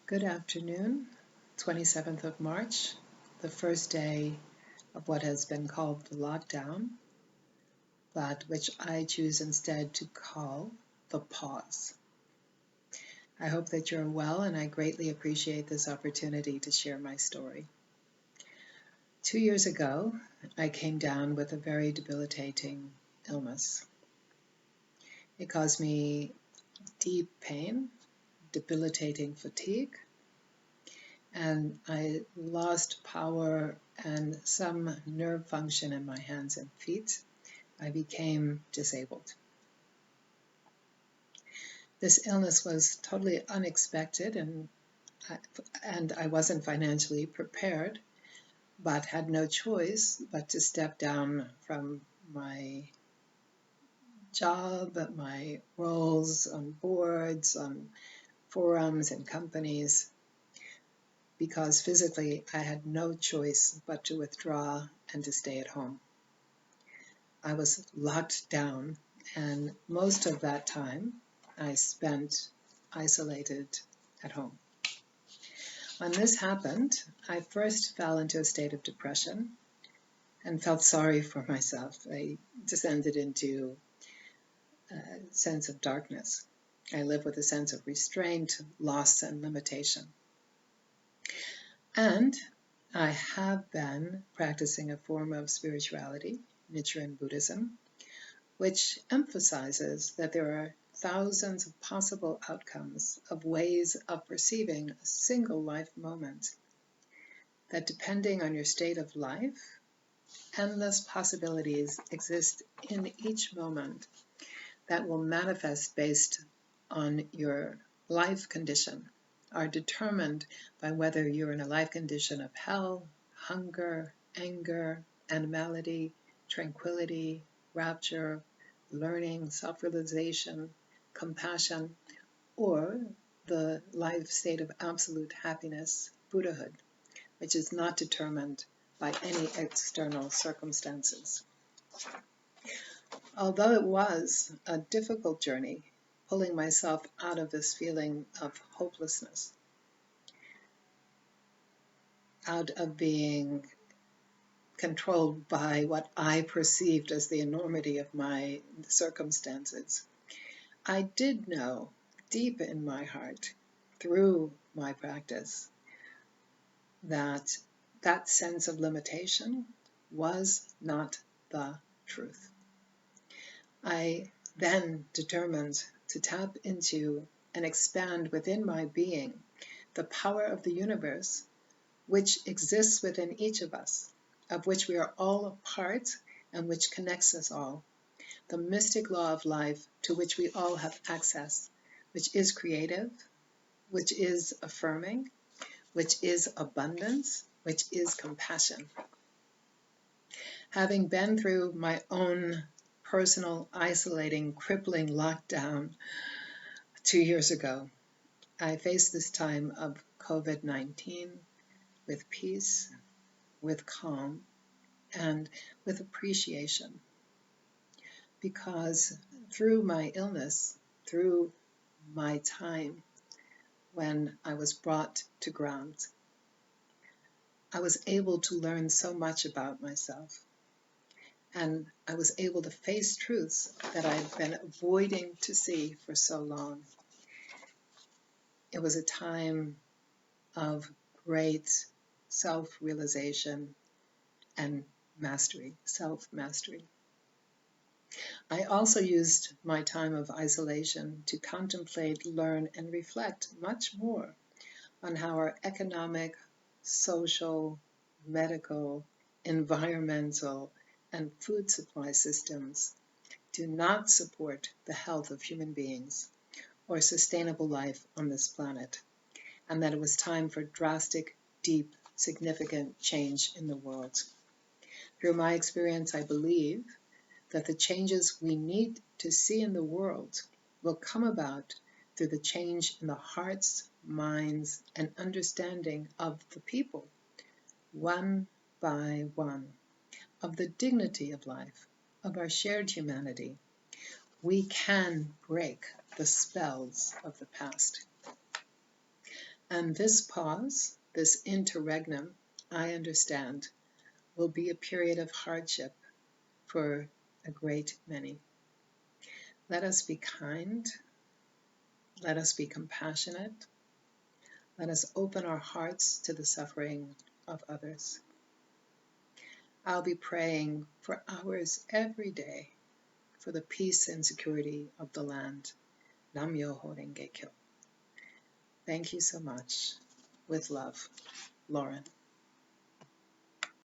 Good afternoon, 27th of March, the first day of what has been called the lockdown, but which I choose instead to call the pause. I hope that you're well, and I greatly appreciate this opportunity to share my story. 2 years ago, I came down with a very debilitating illness. It caused me deep pain, debilitating fatigue, and I lost power and some nerve function in my hands and feet. I became disabled. This illness was totally unexpected, and I wasn't financially prepared, but had no choice but to step down from my job, my roles on boards, on forums and companies, because physically I had no choice but to withdraw and to stay at home. I was locked down, and most of that time I spent isolated at home. When this happened, I first fell into a state of depression and felt sorry for myself. I descended into a sense of darkness. I lived with a sense of restraint, loss, and limitation. And I have been practicing a form of spirituality, Nichiren Buddhism, which emphasizes that there are thousands of possible outcomes of ways of perceiving a single life moment, that depending on your state of life, endless possibilities exist in each moment that will manifest based on your life condition, are determined by whether you're in a life condition of hell, hunger, anger, animality, tranquility, rapture, learning, self-realization, compassion, or the life state of absolute happiness, Buddhahood, which is not determined by any external circumstances. Although it was a difficult journey, pulling myself out of this feeling of hopelessness, out of being controlled by what I perceived as the enormity of my circumstances, I did know deep in my heart, through my practice, that that sense of limitation was not the truth. I then determined to tap into and expand within my being the power of the universe, which exists within each of us, of which we are all a part and which connects us all. The mystic law of life to which we all have access, which is creative, which is affirming, which is abundance, which is compassion. Having been through my own personal, isolating, crippling lockdown 2 years ago, I faced this time of COVID-19 with peace, with calm, and with appreciation. Because through my illness, through my time when I was brought to ground, I was able to learn so much about myself. And I was able to face truths that I've been avoiding to see for so long. It was a time of great self-realization and mastery, self-mastery. I also used my time of isolation to contemplate, learn, and reflect much more on how our economic, social, medical, environmental, and food supply systems do not support the health of human beings or sustainable life on this planet, and that it was time for drastic, deep, significant change in the world. Through my experience, I believe that the changes we need to see in the world will come about through the change in the hearts, minds, and understanding of the people, one by one, of the dignity of life, of our shared humanity. We can break the spells of the past. And this pause, this interregnum, I understand, will be a period of hardship for a great many. Let us be kind. Let us be compassionate. Let us open our hearts to the suffering of others. I'll be praying for hours every day for the peace and security of the land. Nam-myoho Renge Kyo. Thank you so much. With love, Loren.